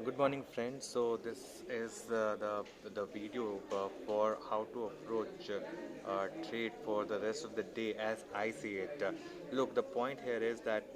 Good morning, friends. So this is the video for how to approach trade for the rest of the day, as I see it. Look, the point here is that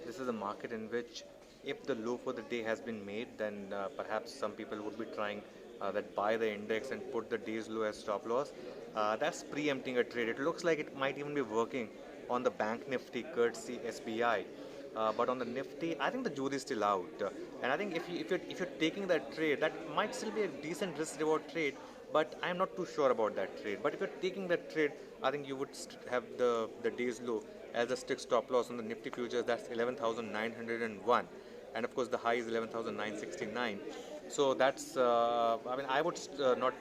this is a market in which, if the low for the day has been made, then perhaps some people would be trying that buy the index and put the day's low as stop loss. That's preempting a trade. It looks like it might even be working on the bank Nifty, courtesy SBI. But on the Nifty, I think the jury is still out. And I think if you're taking that trade, that might still be a decent risk reward trade. But I'm not too sure about that trade. But if you're taking that trade, I think you would have the day's low as a stick stop loss on the Nifty futures. That's 11,901, and of course the high is 11,969. So that's I mean I would not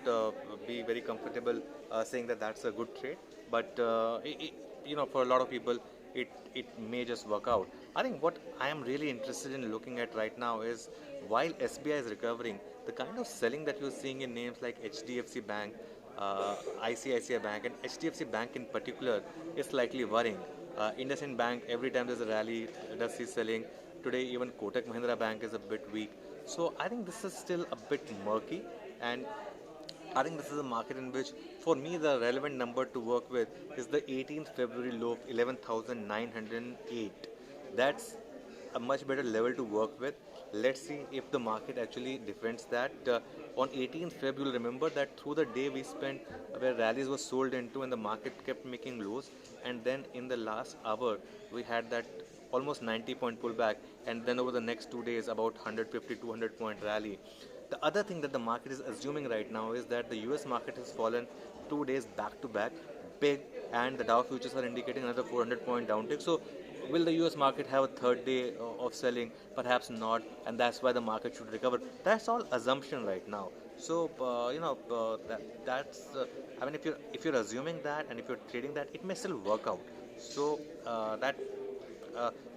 be very comfortable saying that that's a good trade, but for a lot of people it may just work out. I think what I am really interested in looking at right now is, while SBI is recovering, the kind of selling that you're seeing in names like HDFC Bank, ICICI Bank, and HDFC Bank in particular is slightly worrying. IndusInd Bank, every time there's a rally, does see selling. Today, even Kotak Mahindra Bank is a bit weak. So I think this is still a bit murky, and I think this is a market in which, for me, the relevant number to work with is the 18th February low of 11,908. That's a much better level to work with. Let's see if the market actually defends that. On 18th February, remember that through the day we spent where rallies were sold into and the market kept making lows, and then in the last hour we had that almost 90-point pullback, and then over the next 2 days about 150 200-point rally. The other thing that the market is assuming right now is that the US market has fallen 2 days back to back, big, and the Dow futures are indicating another 400-point downtick. So, will the US market have a third day of selling? Perhaps not, and that's why the market should recover. That's all assumption right now. So, that's I mean, if you're assuming that and if you're trading that, it may still work out. So that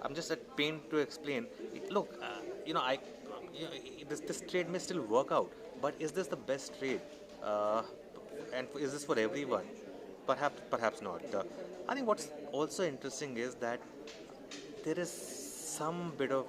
I'm just at pain to explain. Look, I this trade may still work out, but is this the best trade? Uh, and is this for everyone? Perhaps not. I think what's also interesting is that there is some bit of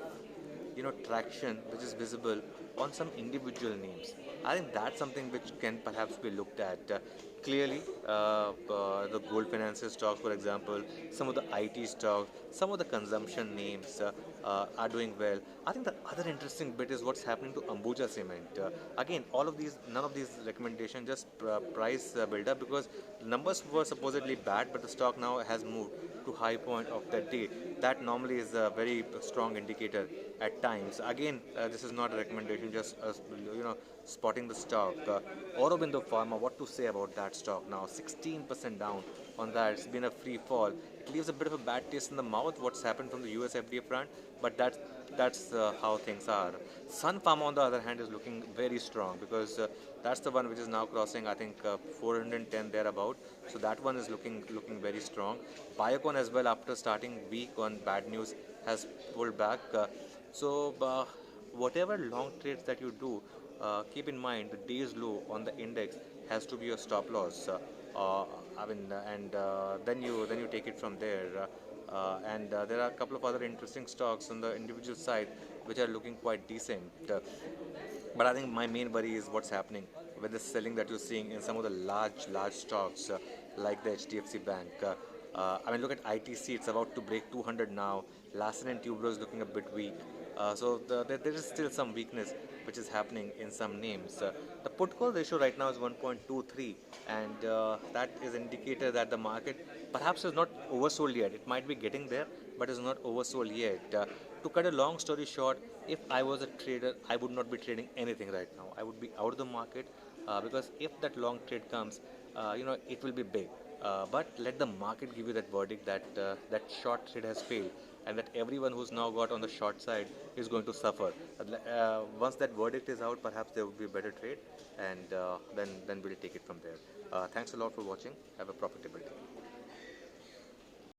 traction which is visible on some individual names. I think that's something which can perhaps be looked at. Clearly, the gold finances stocks, for example, some of the IT stocks, some of the consumption names are doing well. I think the other interesting bit is what's happening to Ambuja Cement. Again, none of these recommendations, just price build up, because the numbers were supposedly bad, but the stock now has moved to high point of that day. That normally is a very strong indicator at times. Again, this is not a recommendation, just spotting the stock. Aurobindo Pharma, what to say about that stock now? 16% down on that. It's been a free fall. It leaves a bit of a bad taste in the mouth. What's happened from the US FDA front, but that's how things are. Sun Pharma, on the other hand, is looking very strong, because that's the one which is now crossing, I think, 410 thereabout. So that one is looking very strong. Biocon as well, after starting weak on bad news, has pulled back. So whatever long trades that you do, keep in mind the day's low on the index has to be your stop loss. I mean, and then you take it from there. And there are a couple of other interesting stocks on the individual side which are looking quite decent. But I think my main worry is what's happening with the selling that you're seeing in some of the large stocks like the HDFC Bank. I mean, look at ITC; it's about to break 200 now. Larsen and Toubro is looking a bit weak. There is still some weakness which is happening in some names. The put call ratio right now is 1.23, and that is an indicator that the market perhaps is not oversold yet. It might be getting there, but is not oversold yet. To cut a long story short, if I was a trader, I would not be trading anything right now. I would be out of the market, because if that long trade comes, it will be big. But let the market give you that verdict that that short trade has failed, and that everyone who's now got on the short side is going to suffer. Once that verdict is out, perhaps there would be a better trade, and then we'll take it from there. Thanks a lot for watching. Have a profitable day.